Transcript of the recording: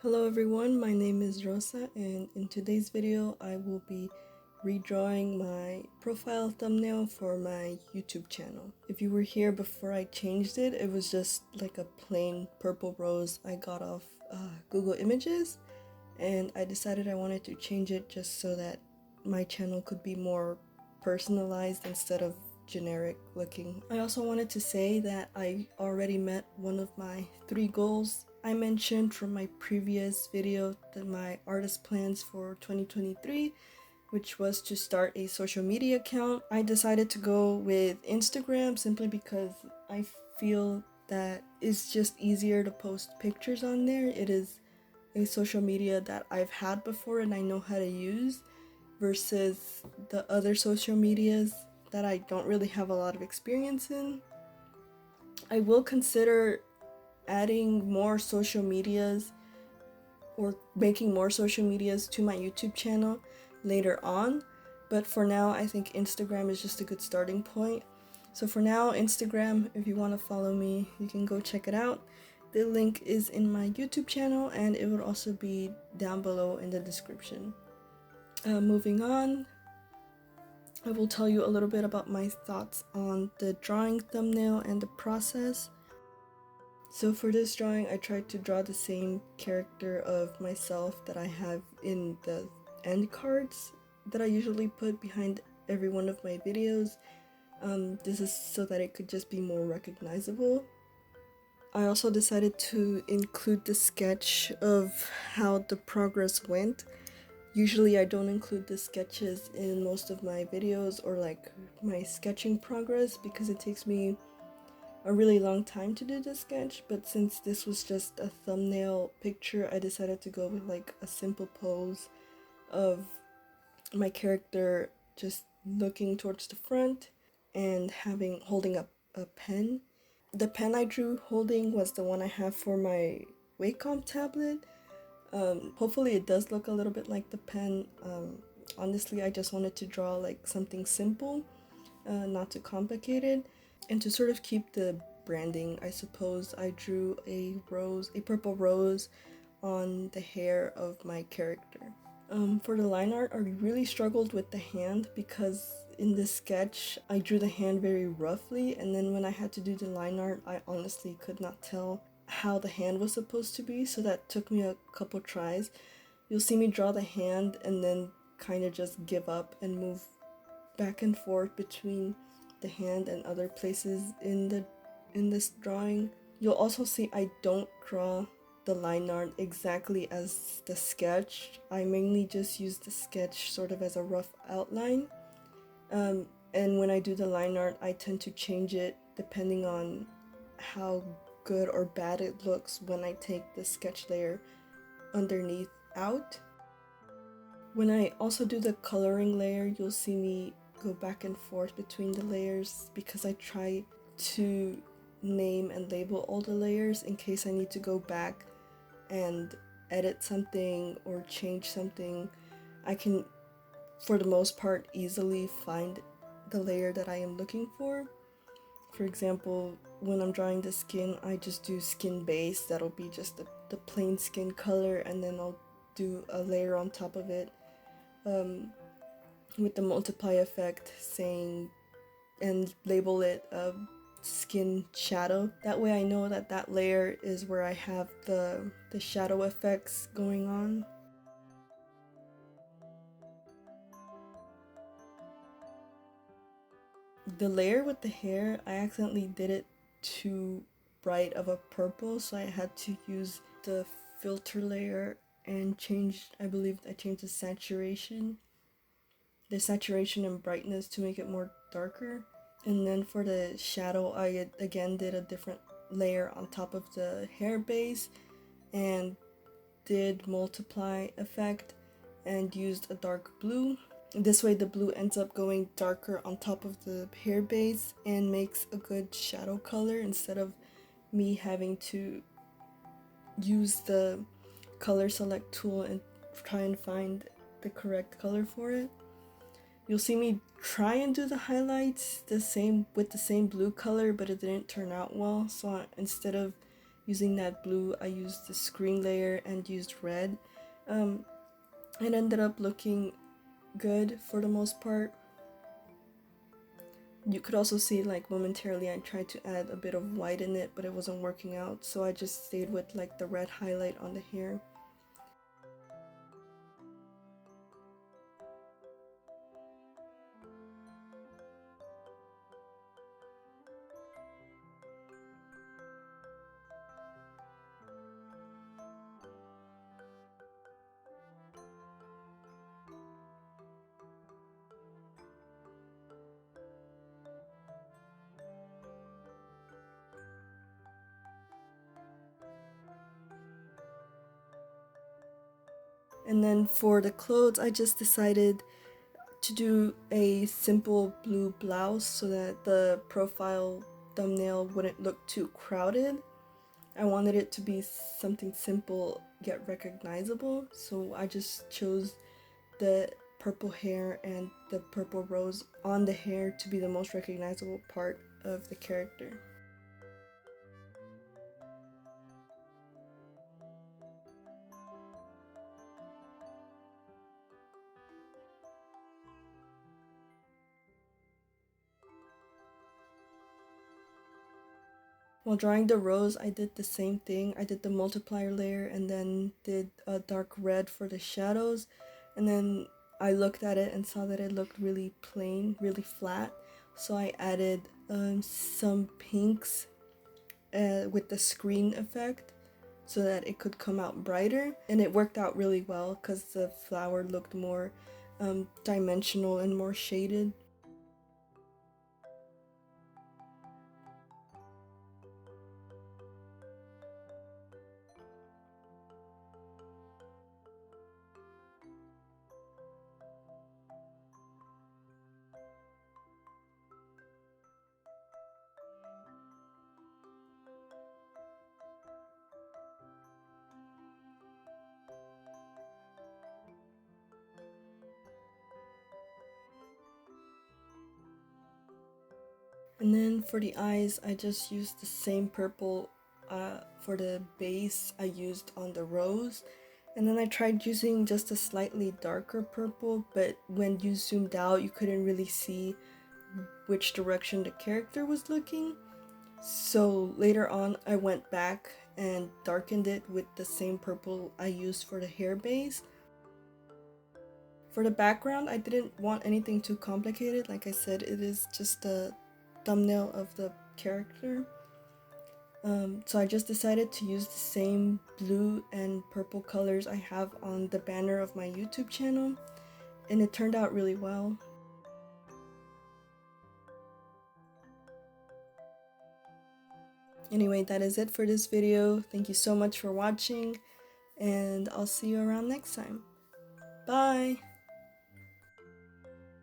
Hello everyone, my name is Rosa, and in today's video I will be redrawing my profile thumbnail for my YouTube channel. If you were here before I changed it, it was just like a plain purple rose I got off Google Images, and I decided I wanted to change it just so that my channel could be more personalized instead of generic looking. I also wanted to say that I already met one of my 3 goals I mentioned from my previous video, my artist plans for 2023, which was to start a social media account. I decided to go with Instagram simply because I feel that it's just easier to post pictures on there. It is a social media that I've had before and I know how to use, versus the other social medias that I don't really have a lot of experience in. I will consider adding more social medias or making more social medias to my YouTube channel later on, but for now I think Instagram is just a good starting point. So for now, Instagram, if you want to follow me, you can go check it out. The link is in my YouTube channel and it will also be down below in the description. Moving on, I will tell you a little bit about my thoughts on the drawing thumbnail and the process. So for this drawing, I tried to draw the same character of myself that I have in the end cards that I usually put behind every one of my videos. This is so that it could just be more recognizable. I also decided to include the sketch of how the progress went. Usually I don't include the sketches in most of my videos or like my sketching progress because it takes me a really long time to do the sketch, but since this was just a thumbnail picture, I decided to go with like a simple pose of my character just looking towards the front and holding up a pen. The pen I drew holding was the one I have for my Wacom tablet. Hopefully it does look a little bit like the pen. Honestly, I just wanted to draw like something simple, not too complicated. And to sort of keep the branding, I suppose I drew a purple rose on the hair of my character. For the line art, I really struggled with the hand because in the sketch, I drew the hand very roughly, and then when I had to do the line art, I honestly could not tell how the hand was supposed to be, so that took me a couple tries. You'll see me draw the hand and then kind of just give up and move back and forth between the hand and other places in this drawing. You'll also see I don't draw the line art exactly as the sketch. I mainly just use the sketch sort of as a rough outline. And when I do the line art, I tend to change it depending on how good or bad it looks when I take the sketch layer underneath out. When I also do the coloring layer, you'll see me go back and forth between the layers because I try to name and label all the layers in case I need to go back and edit something or change something. I can, for the most part, easily find the layer that I am looking for. For example, when I'm drawing the skin, I just do skin base. That'll be just the plain skin color, and then I'll do a layer on top of it with the multiply effect saying and label it skin shadow. That way I know that that layer is where I have the shadow effects going on. The layer with the hair, I accidentally did it too bright of a purple, so I had to use the filter layer and I believe I changed the saturation and brightness to make it more darker. And then for the shadow, I again did a different layer on top of the hair base and did multiply effect and used a dark blue. This way the blue ends up going darker on top of the hair base and makes a good shadow color instead of me having to use the color select tool and try and find the correct color for it. You'll see me try and do the highlights with the same blue color, but it didn't turn out well. So instead of using that blue, I used the screen layer and used red. It ended up looking good for the most part. You could also see like momentarily I tried to add a bit of white in it, but it wasn't working out, so I just stayed with like the red highlight on the hair. And then for the clothes, I just decided to do a simple blue blouse so that the profile thumbnail wouldn't look too crowded. I wanted it to be something simple yet recognizable, so I just chose the purple hair and the purple rose on the hair to be the most recognizable part of the character. While drawing the rose, I did the same thing. I did the multiplier layer and then did a dark red for the shadows. And then I looked at it and saw that it looked really plain, really flat. So I added some pinks with the screen effect so that it could come out brighter. And it worked out really well because the flower looked more dimensional and more shaded. And then for the eyes, I just used the same purple for the base I used on the rose. And then I tried using just a slightly darker purple, but when you zoomed out, you couldn't really see which direction the character was looking. So later on, I went back and darkened it with the same purple I used for the hair base. For the background, I didn't want anything too complicated. Like I said, it is just a thumbnail of the character. So I just decided to use the same blue and purple colors I have on the banner of my YouTube channel, and it turned out really well. Anyway, that is it for this video. Thank you so much for watching, and I'll see you around next time. Bye!